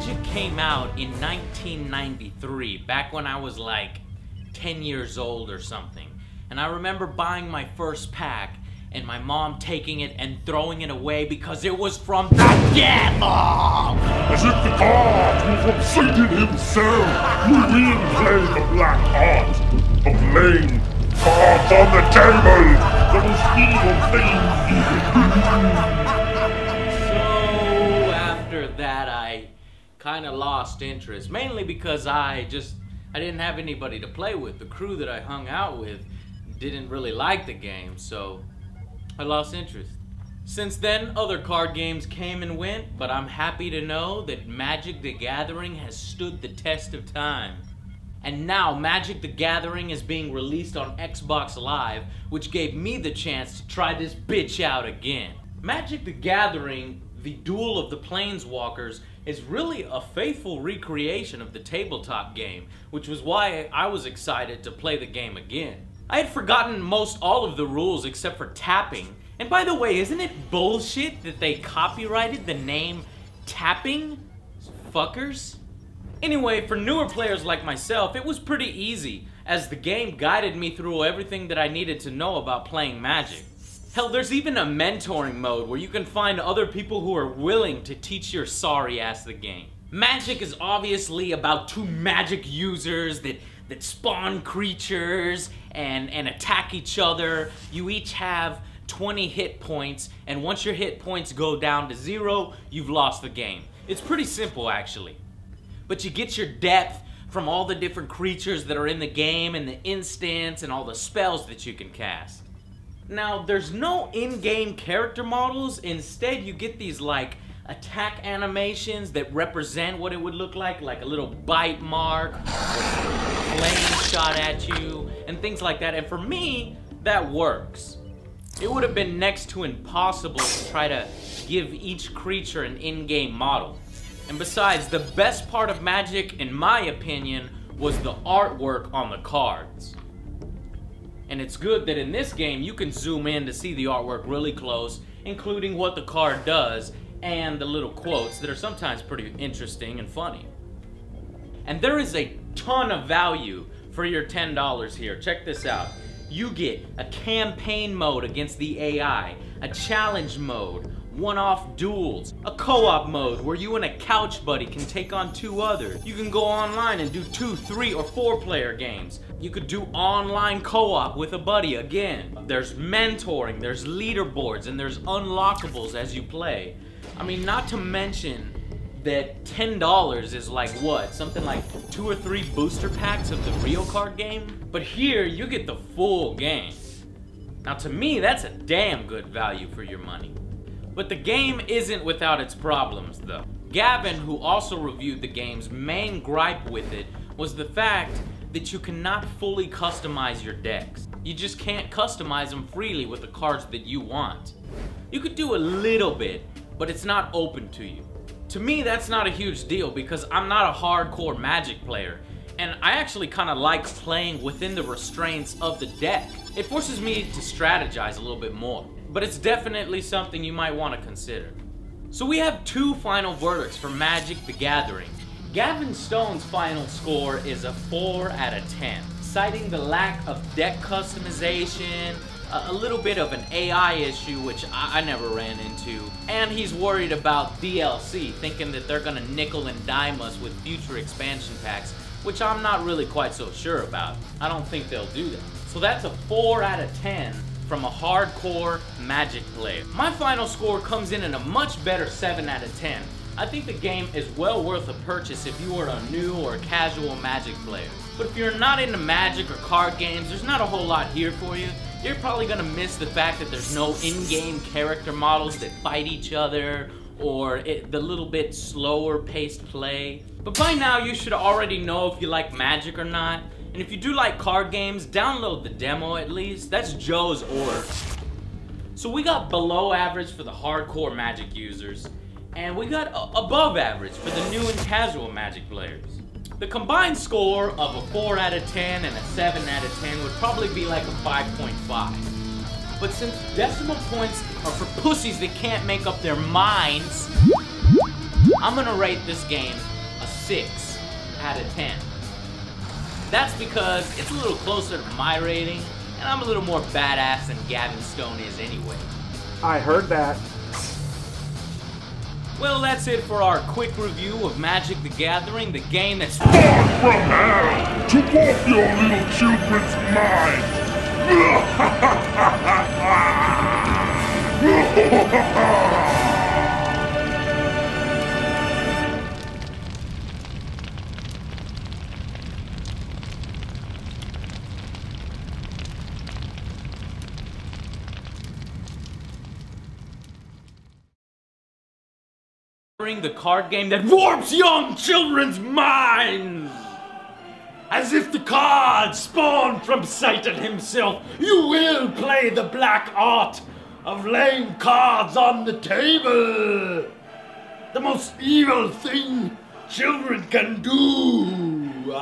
Magic came out in 1993, back when I was like 10 years old or something. And I remember buying my first pack and my mom taking it and throwing it away because it was from the devil! As if the cards were from Satan himself! We will play the black art of laying cards on the table! The most evil thing you So after that I kind of lost interest, mainly because I didn't have anybody to play with. The crew that I hung out with didn't really like the game, so I lost interest. Since then, other card games came and went, but I'm happy to know that Magic the Gathering has stood the test of time. And now Magic the Gathering is being released on Xbox Live, which gave me the chance to try this bitch out again. Magic the Gathering, the Duel of the Planeswalkers, is really a faithful recreation of the tabletop game, which was why I was excited to play the game again. I had forgotten most all of the rules except for tapping. And by the way, isn't it bullshit that they copyrighted the name tapping? Fuckers. Anyway, for newer players like myself, it was pretty easy, as the game guided me through everything that I needed to know about playing Magic. Hell, there's even a mentoring mode where you can find other people who are willing to teach your sorry ass the game. Magic is obviously about two magic users that spawn creatures and attack each other. You each have 20 hit points, and once your hit points go down to 0, you've lost the game. It's pretty simple, actually. But you get your depth from all the different creatures that are in the game and the instants and all the spells that you can cast. Now, there's no in-game character models. Instead, you get these like attack animations that represent what it would look like a little bite mark, or flame shot at you, and things like that. And for me, that works. It would have been next to impossible to try to give each creature an in-game model. And besides, the best part of Magic, in my opinion, was the artwork on the cards. And it's good that in this game you can zoom in to see the artwork really close, including what the card does and the little quotes that are sometimes pretty interesting and funny. And there is a ton of value for your $10 here. Check this out. You get a campaign mode against the AI, a challenge mode, one-off duels, a co-op mode where you and a couch buddy can take on 2 others. You can go online and do 2, 3, or 4-player games. You could do online co-op with a buddy again. There's mentoring, there's leaderboards, and there's unlockables as you play. I mean, not to mention that $10 is like what? Something like 2 or 3 booster packs of the real card game? But here, you get the full game. Now to me, that's a damn good value for your money. But the game isn't without its problems though. Gavin, who also reviewed the game's main gripe with it, was the fact that you cannot fully customize your decks. You just can't customize them freely with the cards that you want. You could do a little bit, but it's not open to you. To me, that's not a huge deal because I'm not a hardcore Magic player, and I actually kind of like playing within the restraints of the deck. It forces me to strategize a little bit more, but it's definitely something you might want to consider. So we have 2 final verdicts for Magic the Gathering. Gavin Stone's final score is a 4 out of 10, citing the lack of deck customization, a little bit of an AI issue, which I never ran into, and he's worried about DLC, thinking that they're gonna nickel and dime us with future expansion packs, which I'm not really quite so sure about. I don't think they'll do that. So that's a 4 out of 10 from a hardcore Magic player. My final score comes in at a much better 7 out of 10. I think the game is well worth a purchase if you are a new or casual Magic player. But if you're not into Magic or card games, there's not a whole lot here for you. You're probably gonna miss the fact that there's no in-game character models that fight each other, or the little bit slower paced play. But by now you should already know if you like Magic or not. And if you do like card games, download the demo at least. That's Joe's order. So we got below average for the hardcore Magic users, and we got above average for the new and casual Magic players. The combined score of a 4 out of 10 and a 7 out of 10 would probably be like a 5.5. But since decimal points are for pussies that can't make up their minds, I'm gonna rate this game 6 out of 10. That's because it's a little closer to my rating, and I'm a little more badass than Gavin Stone is anyway. I heard that. Well, that's it for our quick review of Magic the Gathering, the game that's Born from hell to warp your little children's minds. the card game that warps young children's minds. As if the cards spawned from Satan himself, you will play the black art of laying cards on the table. The most evil thing children can do.